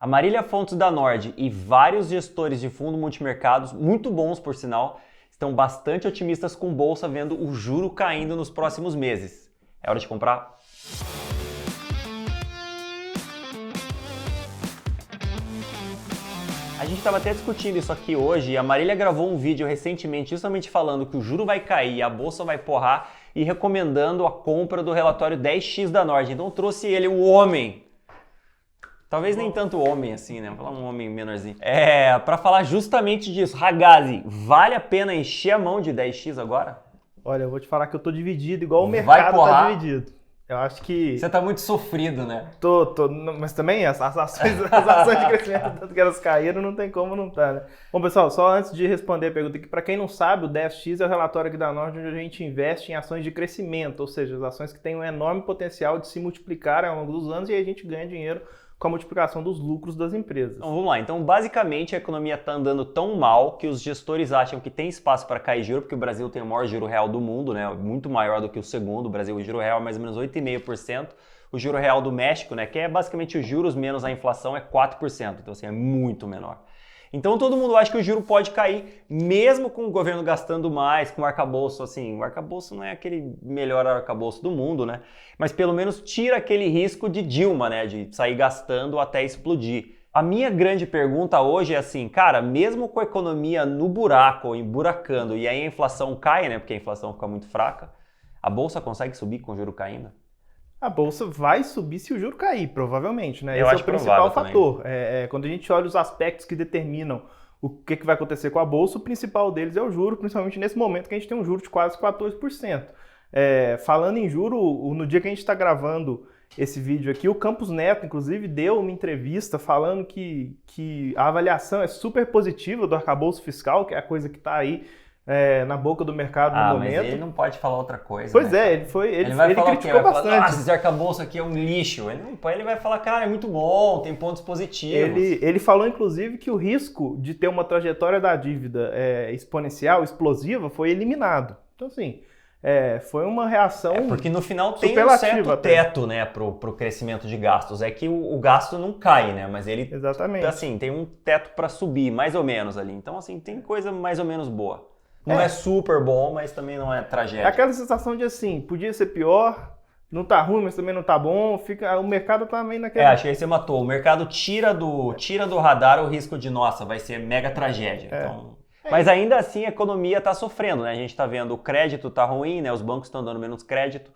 A Marília Fontes da Nord e vários gestores de fundo multimercados, muito bons por sinal, estão bastante otimistas com bolsa vendo o juro caindo nos próximos meses. É hora de comprar? A gente estava até discutindo isso aqui hoje e a Marília gravou um vídeo recentemente justamente falando que o juro vai cair e a bolsa vai porrar e recomendando a compra do relatório 10X da Nord. Então trouxe ele, o homem. Talvez nem tanto homem assim, né? Vou falar um homem menorzinho. Para falar justamente disso. Ragazzi, vale a pena encher a mão de 10X agora? Olha, eu vou te falar que eu tô dividido, igual o mercado tá dividido. Eu acho que... Você tá muito sofrido, né? Tô, mas também as ações de crescimento, tanto que elas caíram, não tem como não tá, né? Bom, pessoal, só antes de responder a pergunta aqui, para quem não sabe, o 10X é o relatório aqui da Nord, onde a gente investe em ações de crescimento, ou seja, as ações que têm um enorme potencial de se multiplicar ao longo dos anos e aí a gente ganha dinheiro com a multiplicação dos lucros das empresas. Então vamos lá, então basicamente a economia está andando tão mal que os gestores acham que tem espaço para cair juro, porque o Brasil tem o maior juro real do mundo, né? Muito maior do que o segundo. O Brasil, o juro real é mais ou menos 8,5%. O juro real do México, né, que é basicamente os juros menos a inflação, é 4%, então assim, é muito menor. Então todo mundo acha que o juro pode cair, mesmo com o governo gastando mais, com o arcabouço, assim, o arcabouço não é aquele melhor arcabouço do mundo, né? Mas pelo menos tira aquele risco de Dilma, né, de sair gastando até explodir. A minha grande pergunta hoje é assim, cara, mesmo com a economia no buraco, ou emburacando, e aí a inflação cai, né, porque a inflação fica muito fraca, a bolsa consegue subir com o juro caindo? A bolsa vai subir se o juro cair, provavelmente, né? Eu Esse acho é o principal provável fator. Quando a gente olha os aspectos que determinam o que vai acontecer com a bolsa, o principal deles é o juro, principalmente nesse momento que a gente tem um juro de quase 14%. Falando em juro, no dia que a gente está gravando esse vídeo aqui, o Campos Neto, inclusive, deu uma entrevista falando que a avaliação é super positiva do arcabouço fiscal, que é a coisa que está aí na boca do mercado no momento. Mas ele não pode falar outra coisa. Pois né, ele vai falar criticou bastante. Falar, nossa, esse arcabouço aqui é um lixo. Ele vai falar, cara, é muito bom, tem pontos positivos. Ele falou, inclusive, que o risco de ter uma trajetória da dívida exponencial, explosiva, foi eliminado. Então, assim, foi uma reação porque no final tem um certo teto, né, pro crescimento de gastos. É que o gasto não cai, né, mas ele, exatamente, assim, tem um teto para subir, mais ou menos ali. Então, assim, tem coisa mais ou menos boa. Não é super bom, mas também não é tragédia. É aquela sensação de assim, podia ser pior, não tá ruim, mas também não tá bom, o mercado tá meio naquele... acho que aí você matou. O mercado tira do radar o risco de, nossa, vai ser mega tragédia. Então... Mas ainda assim a economia tá sofrendo, né? A gente tá vendo o crédito tá ruim, né? Os bancos estão dando menos crédito,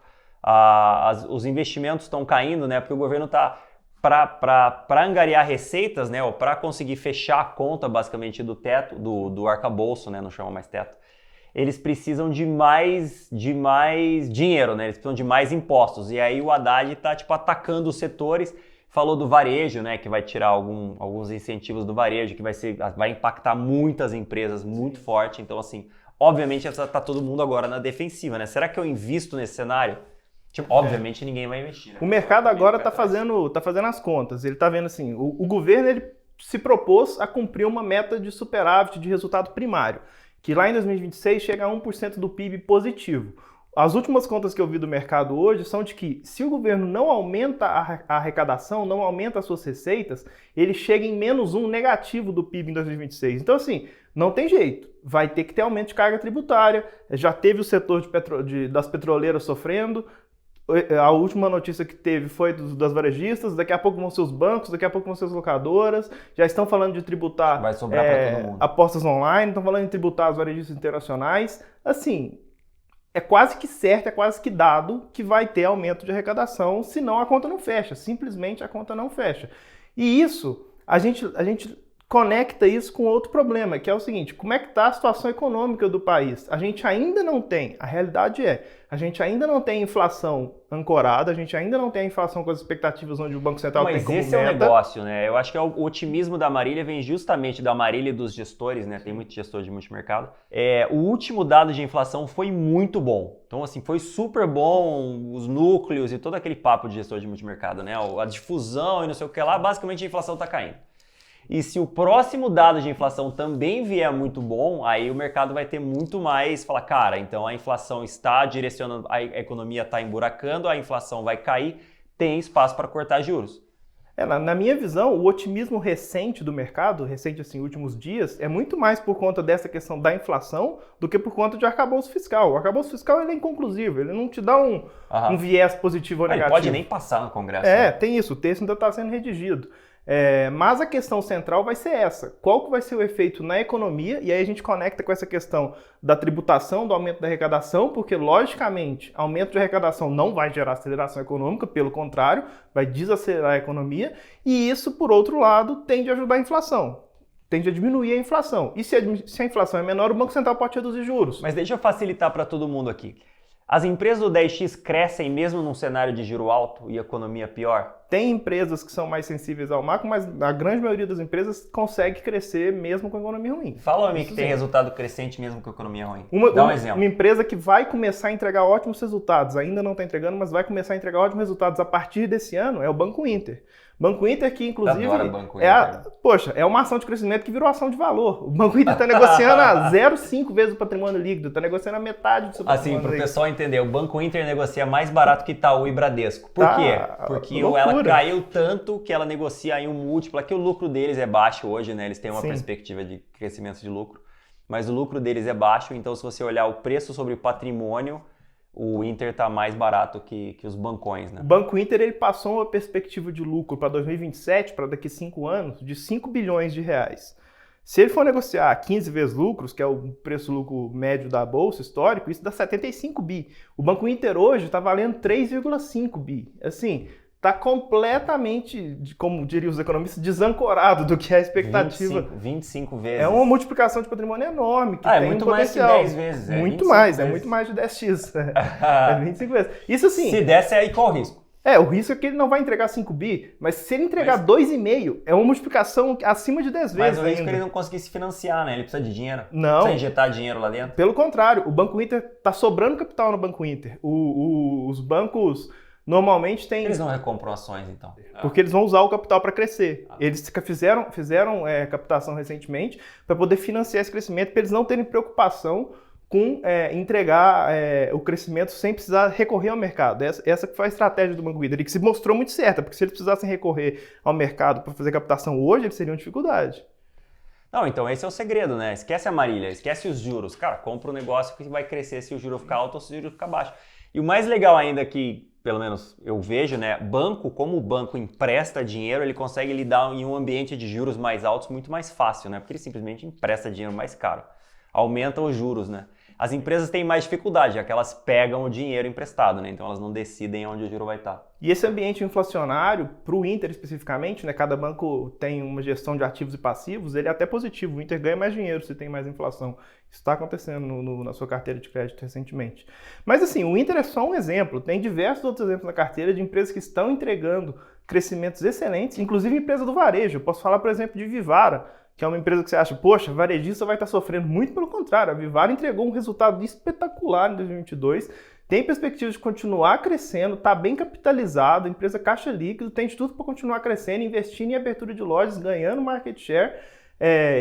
os investimentos estão caindo, né? Porque o governo tá... Para angariar receitas, né, ou para conseguir fechar a conta basicamente do teto, do arcabouço, né, não chama mais teto, eles precisam de mais dinheiro, né, eles precisam de mais impostos. E aí o Haddad está atacando os setores, falou do varejo, né, que vai tirar alguns incentivos do varejo, que vai impactar muitas empresas muito forte. Então, assim, obviamente está todo mundo agora na defensiva, né? Será que eu invisto nesse cenário? Obviamente ninguém vai investir. Né? O mercado agora está fazendo as contas. Ele está vendo assim, o governo ele se propôs a cumprir uma meta de superávit de resultado primário, que lá em 2026 chega a 1% do PIB positivo. As últimas contas que eu vi do mercado hoje são de que se o governo não aumenta a arrecadação, não aumenta as suas receitas, ele chega em -1 negativo do PIB em 2026. Então assim, não tem jeito. Vai ter que ter aumento de carga tributária. Já teve o setor das petroleiras sofrendo. A última notícia que teve foi das varejistas, daqui a pouco vão ser os bancos, daqui a pouco vão ser as locadoras, já estão falando de tributar vai sobrar para todo mundo. Apostas online, estão falando de tributar as varejistas internacionais. Assim, é quase que certo, é quase que dado que vai ter aumento de arrecadação, senão a conta não fecha, simplesmente a conta não fecha. E isso, a gente conecta isso com outro problema, que é o seguinte, como é que está a situação econômica do país? A gente ainda não tem, a realidade a gente ainda não tem inflação ancorada, a gente ainda não tem a inflação com as expectativas onde o Banco Central tem como meta. Mas esse é o negócio, né? Eu acho que o otimismo da Marília vem justamente da Marília e dos gestores, né? Tem muito gestor de multimercado. O último dado de inflação foi muito bom. Então, assim, foi super bom os núcleos e todo aquele papo de gestor de multimercado, né? A difusão e não sei o que lá, basicamente a inflação está caindo. E se o próximo dado de inflação também vier muito bom, aí o mercado vai ter muito mais, falar, cara, então a inflação está direcionando, a economia está emburacando, a inflação vai cair, tem espaço para cortar juros. Na minha visão, o otimismo recente do mercado, recente assim, últimos dias, é muito mais por conta dessa questão da inflação do que por conta de arcabouço fiscal. O arcabouço fiscal ele é inconclusivo, ele não te dá um viés positivo ou negativo. Ele pode nem passar no Congresso. Né? Tem isso, o texto ainda está sendo redigido. Mas a questão central vai ser essa. Qual que vai ser o efeito na economia? E aí a gente conecta com essa questão da tributação, do aumento da arrecadação, porque, logicamente, aumento de arrecadação não vai gerar aceleração econômica, pelo contrário, vai desacelerar a economia. E isso, por outro lado, tende a ajudar a inflação. Tende a diminuir a inflação. E se a inflação é menor, o Banco Central pode reduzir juros. Mas deixa eu facilitar para todo mundo aqui. As empresas do 10x crescem mesmo num cenário de juro alto e economia pior? Tem empresas que são mais sensíveis ao macro, mas a grande maioria das empresas consegue crescer mesmo com a economia ruim. Fala a mim que tem resultado crescente mesmo com a economia ruim. Dá um exemplo. Uma empresa que vai começar a entregar ótimos resultados, ainda não está entregando, mas vai começar a entregar ótimos resultados a partir desse ano, é o Banco Inter. Banco Inter que, inclusive, é uma ação de crescimento que virou ação de valor. O Banco Inter está negociando a 0,5 vezes o patrimônio líquido, está negociando a metade do seu patrimônio líquido. Assim, para o pessoal entender, o Banco Inter negocia mais barato que Itaú e Bradesco. Por quê? Porque ela caiu tanto que ela negocia aí um múltiplo. Aqui o lucro deles é baixo hoje, né? Eles têm uma perspectiva de crescimento de lucro, mas o lucro deles é baixo, então se você olhar o preço sobre o patrimônio, o Inter está mais barato que os bancões, né? O Banco Inter ele passou uma perspectiva de lucro para 2027, para daqui a 5 anos, de 5 bilhões de reais. Se ele for negociar 15 vezes lucros, que é o preço-lucro médio da Bolsa histórico, isso dá 75 bi. O Banco Inter hoje está valendo 3,5 bi. Assim, está completamente, como diriam os economistas, desancorado do que é a expectativa. 25 vezes. É uma multiplicação de patrimônio enorme. Que é tem muito um potencial. mais que 10 vezes. Muito mais, vezes. É muito mais de 10x. É 25 vezes. Isso assim. Se desse, aí qual o risco? O risco é que ele não vai entregar 5 bi, mas se ele entregar 2,5, é uma multiplicação acima de 10 vezes. Mas o risco é que ele não conseguir se financiar, né? Ele precisa de dinheiro. Não. Precisa injetar dinheiro lá dentro. Pelo contrário, o Banco Inter está sobrando capital no Banco Inter. Os bancos normalmente têm... Eles não recompram ações, então. Porque eles vão usar o capital para crescer. Eles fizeram captação recentemente para poder financiar esse crescimento, para eles não terem preocupação com entregar o crescimento sem precisar recorrer ao mercado. Essa que foi a estratégia do Banco Inter, e que se mostrou muito certa, porque se eles precisassem recorrer ao mercado para fazer captação hoje, eles teriam dificuldade. Não, então esse é o segredo, né? Esquece a Marília, esquece os juros. Cara, compra um negócio que vai crescer se o juro ficar alto ou se o juro ficar baixo. E o mais legal ainda que, pelo menos eu vejo, né? Como o banco empresta dinheiro, ele consegue lidar em um ambiente de juros mais altos muito mais fácil, né? Porque ele simplesmente empresta dinheiro mais caro. Aumenta os juros, né? As empresas têm mais dificuldade, já que elas pegam o dinheiro emprestado, né? Então elas não decidem onde o juro vai estar. E esse ambiente inflacionário, para o Inter especificamente, né? Cada banco tem uma gestão de ativos e passivos, ele é até positivo. O Inter ganha mais dinheiro se tem mais inflação. Isso está acontecendo na sua carteira de crédito recentemente. Mas assim, o Inter é só um exemplo. Tem diversos outros exemplos na carteira de empresas que estão entregando crescimentos excelentes, inclusive empresa do varejo. Eu posso falar, por exemplo, de Vivara, que é uma empresa que você acha, poxa, varejista vai estar sofrendo. Muito pelo contrário, a Vivara entregou um resultado espetacular em 2022, tem perspectiva de continuar crescendo, está bem capitalizado, empresa caixa líquido, tem de tudo para continuar crescendo, investindo em abertura de lojas, ganhando market share,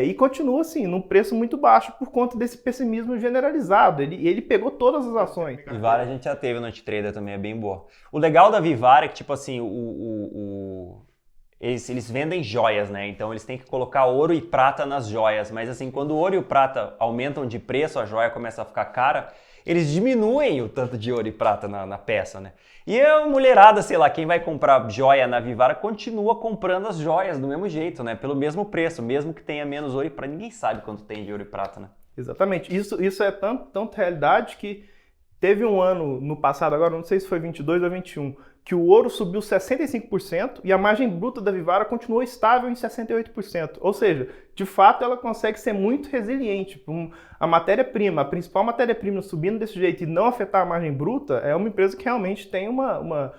e continua assim, num preço muito baixo por conta desse pessimismo generalizado. Ele pegou todas as ações. Vivara a gente já teve no Antitrader também, é bem boa. O legal da Vivara é que, tipo assim, Eles vendem joias, né? Então eles têm que colocar ouro e prata nas joias. Mas assim, quando o ouro e o prata aumentam de preço, a joia começa a ficar cara, eles diminuem o tanto de ouro e prata na peça, né? E a mulherada, sei lá, quem vai comprar joia na Vivara continua comprando as joias do mesmo jeito, né? Pelo mesmo preço, mesmo que tenha menos ouro e prata. Ninguém sabe quanto tem de ouro e prata, né? Exatamente. Isso é tanto realidade que teve um ano no passado, agora não sei se foi 22 ou 21, que o ouro subiu 65% e a margem bruta da Vivara continuou estável em 68%. Ou seja, de fato ela consegue ser muito resiliente. A matéria-prima, a principal matéria-prima subindo desse jeito e não afetar a margem bruta, é uma empresa que realmente tem uma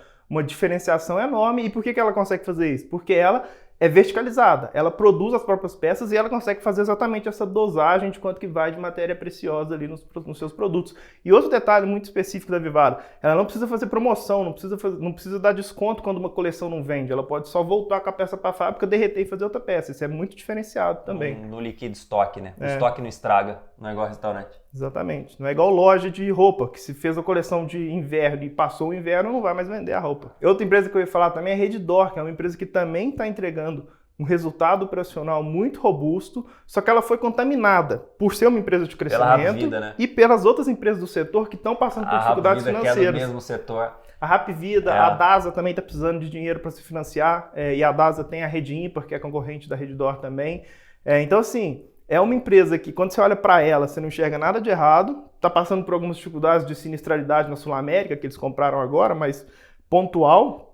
diferenciação enorme. E por que ela consegue fazer isso? Porque ela é verticalizada, ela produz as próprias peças e ela consegue fazer exatamente essa dosagem de quanto que vai de matéria preciosa ali nos seus produtos. E outro detalhe muito específico da Vivara, ela não precisa fazer promoção, não precisa dar desconto quando uma coleção não vende, ela pode só voltar com a peça para a fábrica, derreter e fazer outra peça. Isso é muito diferenciado também. No liquid stock, né? O estoque não estraga, não é igual restaurante. Exatamente. Não é igual loja de roupa, que se fez a coleção de inverno e passou o inverno, não vai mais vender a roupa. Outra empresa que eu ia falar também é a Redditor, que é uma empresa que também está entregando um resultado operacional muito robusto, só que ela foi contaminada por ser uma empresa de crescimento Pela Hapvida, né? e pelas outras empresas do setor que estão passando por dificuldades financeiras. Que é do mesmo setor. A Hapvida, a Dasa também está precisando de dinheiro para se financiar, e a Dasa tem a Redimper, que é concorrente da Redditor também. Então, assim, é uma empresa que, quando você olha para ela, você não enxerga nada de errado, está passando por algumas dificuldades de sinistralidade na Sul América, que eles compraram agora, mas pontual,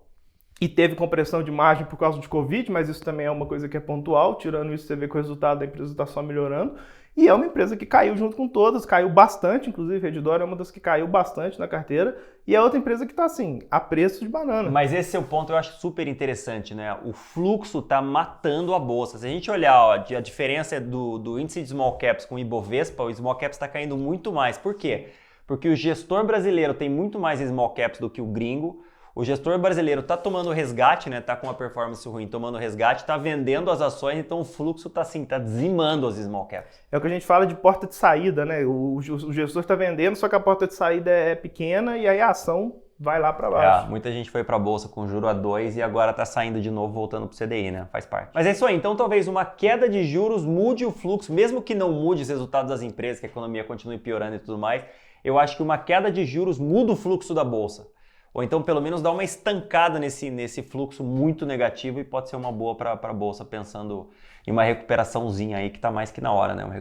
e teve compressão de margem por causa de Covid, mas isso também é uma coisa que é pontual, tirando isso você vê que o resultado da empresa está só melhorando, e é uma empresa que caiu junto com todas, caiu bastante, inclusive a Redditor é uma das que caiu bastante na carteira, e é outra empresa que está assim, a preço de banana. Mas esse é o ponto que eu acho super interessante, né? O fluxo está matando a bolsa. Se a gente olhar, ó, a diferença do índice de small caps com o Ibovespa, o small caps está caindo muito mais. Por quê? Porque o gestor brasileiro tem muito mais small caps do que o gringo. O gestor brasileiro está tomando resgate, né? Está com uma performance ruim, tomando resgate, está vendendo as ações, então o fluxo está assim, tá dizimando as small caps. É o que a gente fala de porta de saída, né? O gestor está vendendo, só que a porta de saída é pequena e aí a ação vai lá para baixo. Muita gente foi para a bolsa com juro a 2 e agora está saindo de novo, voltando para o CDI, né? Faz parte. Mas é isso aí, então talvez uma queda de juros mude o fluxo, mesmo que não mude os resultados das empresas, que a economia continue piorando e tudo mais, eu acho que uma queda de juros muda o fluxo da bolsa. Ou então, pelo menos, dá uma estancada nesse fluxo muito negativo e pode ser uma boa para a Bolsa, pensando em uma recuperaçãozinha aí que está mais que na hora, né? Uma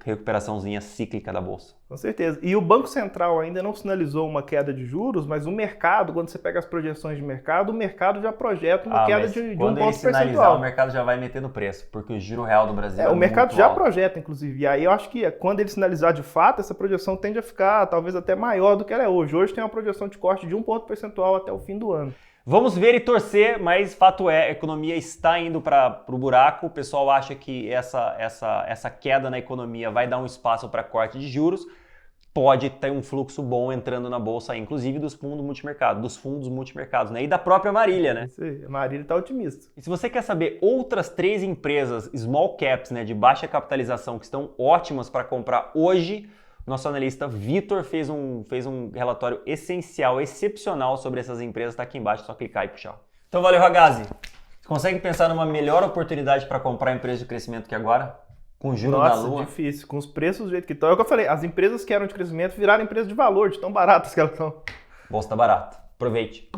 recuperaçãozinha cíclica da Bolsa. Com certeza. E o Banco Central ainda não sinalizou uma queda de juros, mas o mercado, quando você pega as projeções de mercado, o mercado já projeta uma queda de um ponto percentual. Quando ele sinalizar, o mercado já vai meter no preço, porque o giro real do Brasil é o mercado já alto. Projeta, inclusive. E aí eu acho que quando ele sinalizar de fato, essa projeção tende a ficar talvez até maior do que ela é hoje. Hoje tem uma projeção de corte de um ponto percentual até o fim do ano. Vamos ver e torcer, mas fato é, a economia está indo para o buraco. O pessoal acha que essa queda na economia vai dar um espaço para corte de juros. Pode ter um fluxo bom entrando na bolsa, inclusive dos fundos multimercados, né? E da própria Marília, né? Sim, a Marília está otimista. E se você quer saber outras 3 empresas small caps, né, de baixa capitalização que estão ótimas para comprar hoje, nosso analista Vitor fez um relatório essencial, excepcional sobre essas empresas, está aqui embaixo, é só clicar e puxar. Então valeu, Ragazzi. Você consegue pensar numa melhor oportunidade para comprar empresa de crescimento que agora? Com juros na lua? Nossa, difícil. Com os preços do jeito que estão. É o que eu falei, as empresas que eram de crescimento viraram empresas de valor, de tão baratas que elas estão. Bolsa tá barata. Aproveite.